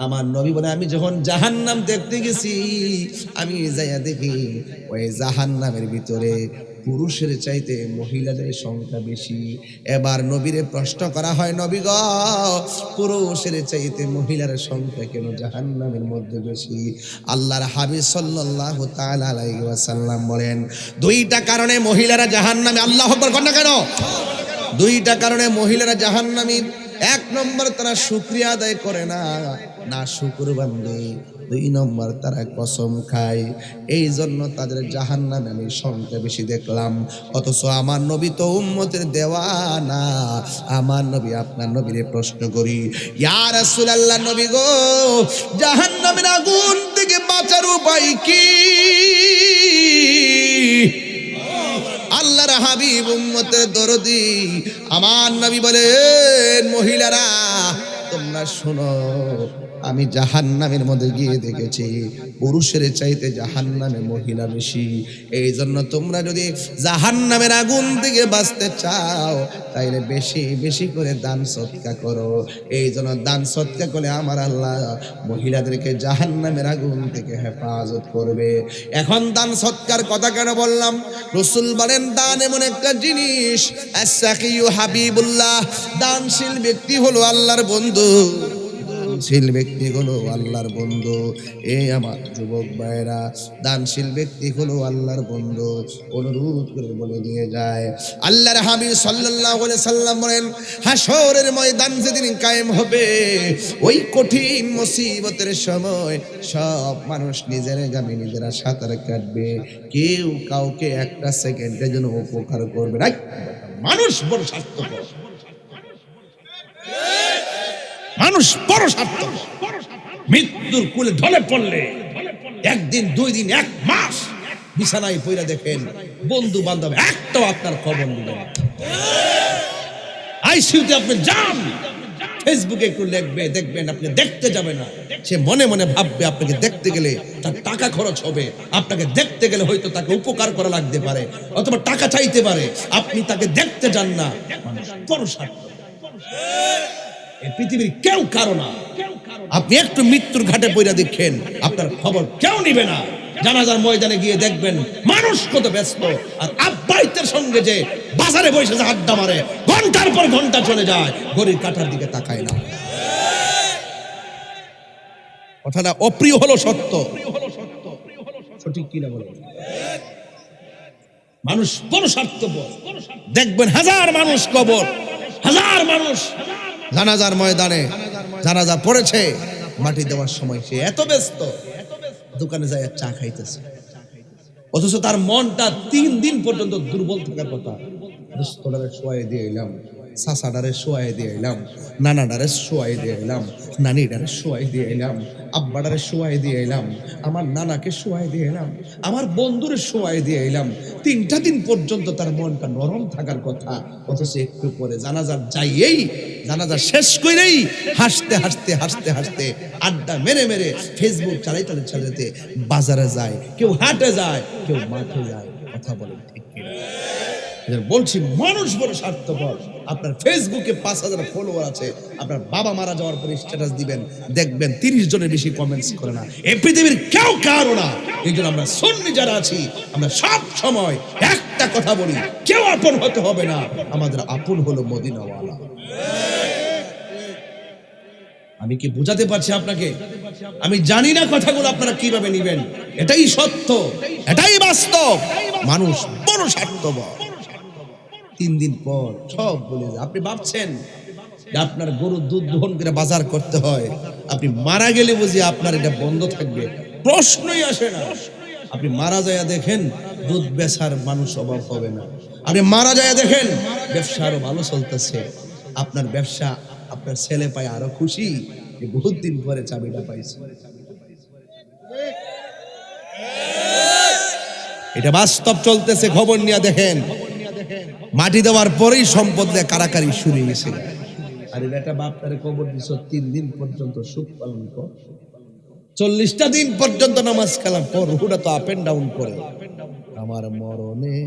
আমার নবী বলে আমি যখন জাহান্নাম দেখতে গেছি, আমি যাইয়া দেখি ওই জাহান্নামের ভিতরে পুরুষের চাইতে মহিলাদের সংখ্যা বেশি। এবার নবীরে প্রশ্ন করা হয়, নবী গো, পুরুষের চাইতে মহিলার সংখ্যা কেন জাহান্নামের মধ্যে বেশি? আল্লাহর হাবিব সাল্লাল্লাহু তাআলা আলাইহি ওয়াসাল্লাম বলেন, দুইটা কারণে মহিলারা জাহান্নামে। আল্লাহু আকবার কন না কেন? দুইটা কারণে মহিলারা জাহান্নামী। এক নম্বর, তারা শুকরিয়া আদায় করে না, না শুকরবান্দি। দুই নম্বর, তারা কসম খায়। এই জন্য তাদের জাহান্নামে আমি সংখ্যা বেশি দেখলাম। অথচ আমার নবী তো উম্মতের দেওয়ানা। আমার নবী, আপনার নবীরে প্রশ্ন করি, ইয়া রাসূলুল্লাহ, নবী গো, জাহান্নামের আগুন থেকে বাঁচার উপায় কি? আল্লাহর হাবিব উম্মতের দরদি আমার নবী বলেন, মহিলারা তোমরা শোনো, আমি জাহান্নামের মধ্যে গিয়ে দেখেছি পুরুষের চাইতে জাহান্নামে মহিলা বেশি। এই জন্য তোমরা যদি জাহান্নামের আগুন থেকে বাঁচতে চাও, তাইলে বেশি বেশি করে দান সদকা করো। এই জন্য দান সদকা করলে আমার আল্লাহ মহিলাদেরকে জাহান্নামের আগুন থেকে হেফাজত করবে। এখন দান সদকার কথা কেন বললাম? রাসূল বলেন, দান এমন একটা জিনিস, আস-সাকিয়ু হাবিবুল্লাহ, দানশীল ব্যক্তি হলো আল্লাহর বন্ধু। দানশীল ব্যক্তি হলো আল্লাহর বন্ধু। এই আমার যুবক ভাইরা, দানশীল ব্যক্তি হলো আল্লাহর বন্ধু। অনুরোধ করে বলে দিয়ে যায়, আল্লাহর হাবিব সাল্লাল্লাহু আলাইহি সাল্লাম বলেন, হাসরের ময়দান যেদিন কায়েম হবে, ওই কঠিন মুসিবতের সময় সব মানুষ নিজের গামে নিজেরা সাঁতার কাটবে, কেউ কাউকে একটা সেকেন্ডের জন্য উপকার করবে না। মানুষ বড় স্বার্থপর, মানুষ বড় স্বার্থপর। মৃত্যুর কুলে ঢলে পড়লে একদিন, দুই দিন, এক মাস বিছানায় পইরা দেখেন, বন্ধু বান্ধব একটাও আপনার খবর নিবে না। আইসিইউতে আপনি যান, ফেসবুকে একটু লিখবে, দেখবেন আপনি দেখতে যাবে না, সে মনে মনে ভাববে আপনাকে দেখতে গেলে তার টাকা খরচ হবে, আপনাকে দেখতে গেলে হয়তো তাকে উপকার করা লাগতে পারে, অথবা টাকা চাইতে পারে, আপনি তাকে দেখতে যান না। মানুষ বড় স্বার্থপর, এই পৃথিবীর কেউ কারো না। আপনি একটু মৃত্যুর ঘাটে পইরা দেখেন, আপনার খবর কেউ নিবে না। জানাজার ময়দানে গিয়ে দেখবেন মানুষ কত ব্যস্ত, আর আব্বাইতের সঙ্গে যে বাজারে বসে যে আড্ডা মারে, ঘন্টার পর ঘন্টা চলে যায়, ঘড়ির কাঁটার দিকে তাকায় না। কথাটা অপ্রিয় হলো সত্য, সঠিক কিনা বলেন? মানুষ বড় স্বার্থপর। দেখবেন হাজার মানুষ কবর, হাজার মানুষ জানাজার ময়দানে জানাজা পড়েছে, মাটি দেওয়ার সময় সে এত ব্যস্ত, দোকানে যায় চা খাইতেছে, অথচ তার মনটা 3 দিন পর্যন্ত দুর্বল থাকার কথা। দোস্তটারে শোয়াই দিয়ে এলাম, চাচাডারে শোয়াই দিয়ে এলাম, নানাডারে শোয়াই দিয়ে এলাম, নানিডারে শোয়াই দিয়ে এলাম, আব্বাডারে শোয়াই দিয়ে এলাম, আমার নানাকে শোয়াই দিয়ে এলাম, আমার বন্ধুরে শোয়াই দিয়ে এলাম। 3টা দিন পর্যন্ত তার মনটা নরম থাকার কথা, অথচ একটু পরে জানাজার যাইয়েই, জানাজা শেষ করেই হাসতে হাসতে হাসতে হাসতে আড্ডা মেরে মেরে ফেসবুক চালাইতে চালাইতে বাজারে যায়, কেউ হাটে যায়, কেউ মাঠে যায়। কথা বলেন ঠিক কিনা? বলছি মানুষ বড় স্বার্থপর। আপনার ফেসবুকে 5000 ফলোয়ার আছে, আপনার বাবা মারা যাওয়ার পরে স্ট্যাটাস দিবেন, দেখবেন 30 জনের বেশি কমেন্টস করে না। এই পৃথিবীর কেউ কারো না। এই জন্য আমরা সুন্নি যারা আছি, আমরা সব সময় একটা কথা বলি, কেউ আপন হতে হবে না, আমাদের আপন হলো মদিনাওয়ালা। আমি কি বুঝাতে পারছি আপনাকে? আমি জানি না কথাগুলো আপনারা কিভাবে নিবেন। এটাই সত্য, এটাই বাস্তব। মানুষ বড় স্বার্থপর। 3 দিন পর সব বলে যায়। আপনি ভাবছেন যে আপনার গরুর দুধ দহন করে বাজার করতে হয়, আপনি মারা গেলে বুঝি আপনার এটা বন্ধ থাকবে? প্রশ্নই আসে না। আপনি মারা যায় দেখেন, দুধ বেচার মানুষ অভাব হবে না। আপনি মারা যায় দেখেন, ব্যবসা আরো ভালো চলতেছে। আপনার ব্যবসা, আপনার ছেলে পায় আরো খুশি যে বহুত দিন পরে চাবিটা পাইছে। এটা বাস্তব চলতেছে, খবর নিয়ে দেখেন। মাটি দেওয়ার পরেই সম্পদ দিয়ে কারাকারি শুরু হয়েছে। আরে বেটা, বাপ তারে কবর দিছ, 3 দিন পর্যন্ত সুখ পালন কর, 40টা দিন পর্যন্ত নামাজ কালাম পর, ওটা তো আপ এন্ড ডাউন করে। আমার মরণে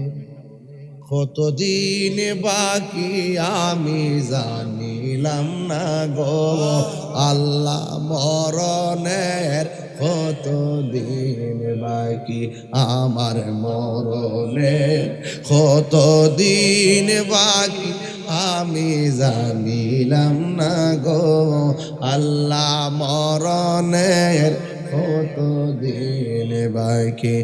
কতদিন বাকি আমি জানিলাম না গো, আল্লাহ মরণের কত দিন বাকি, আমার মরণের কত দিন বাকি, আমি জানিলাম না গো আল্লাহ মরণের কত দিন বাকি।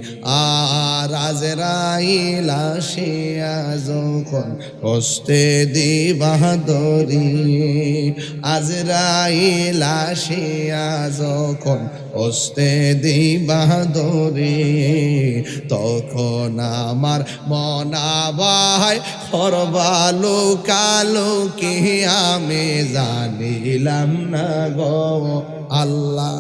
আর আজরাইল আসিয়া যখন কষ্টে দিবাদরি, আজরাইল আসিয়া যখন কষ্টে দিবাদরি, তখন আমার মনাবাই করবালু কালু কি আমি জানিলাম না গো আল্লাহ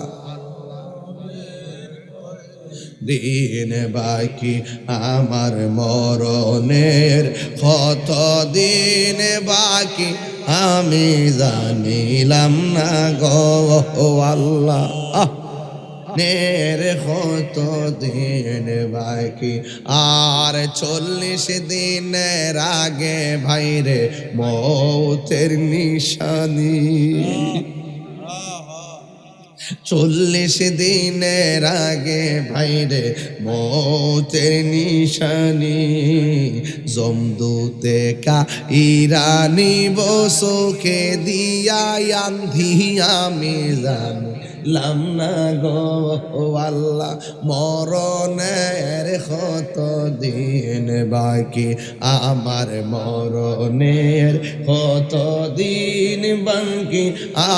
দিন বাকি, আমার মরণের কত দিন বাকি, আমি জানিলাম না গো আল্লাহ নের কত দিন বাকি। আর 40 দিনের আগে ভাইরে মৌতের নিশানি, 40 দিনের আগে ভাইরে মৌতের নিশানি, জমদূতে কা ইরানি বসোকে দিয়া আন্ধি আমি জানলাম না গো আল্লাহ মরণের কত দিন বাকি, আমার মরণের কত দিন বাকি,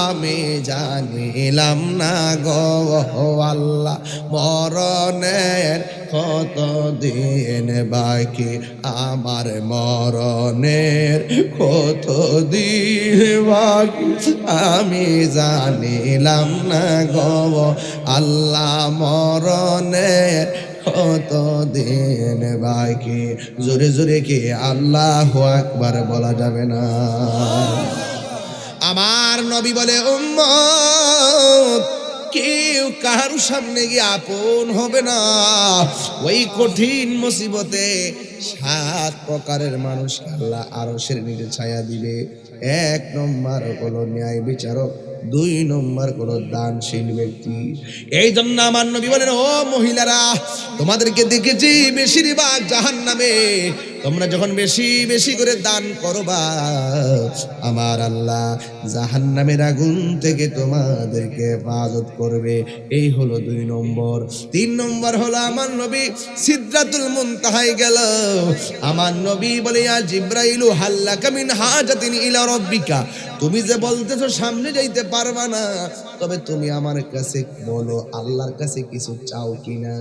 আমি জানিলাম না গো আল্লাহ মরণের কত দিন বাকি, আমার মরণের কত দিন বাকি, আমি জানিলাম না গো আল্লাহ মরণের কত দিন বাকি। জোরে জোরে কি আল্লাহু আকবার বলা যাবে না? আমার নবী বলে উম্মত কেউ কারো সামনে গিয়ে আপন হবে না। ওই কঠিন মুসিবতে 7 প্রকারের মানুষ আল্লাহ আরশের নিচে ছায়া দিবে। 1 নম্বর হলো ন্যায় বিচারক, 2 নম্বর হলো দানশীল ব্যক্তি। এই জন্য আমার নবী বলেন, ও মহিলারা তোমাদেরকে দেখেছি বেশিরভাগ জাহান্নামে, তোমরা যখন বেশি বেশি করে দান করবা আমার আল্লাহ জাহান্নামের আগুন থেকে তোমাদেরকে হেফাজত করবে। এই হলো 2 নম্বর। 3 নম্বর হলো আমার নবী সিদরাতুল মুনতাহায় গেল। আমার নবী বলে, ইয়া জিবরাইলু হাল্লাকা মিন হাজাতিন ইলা রাব্বিকা, তুমি যে বলতেছো সামনে যাইতে পারবা না, তবে তুমি আমার কাছে বলো আল্লাহর কাছে কিছু চাও কিনা।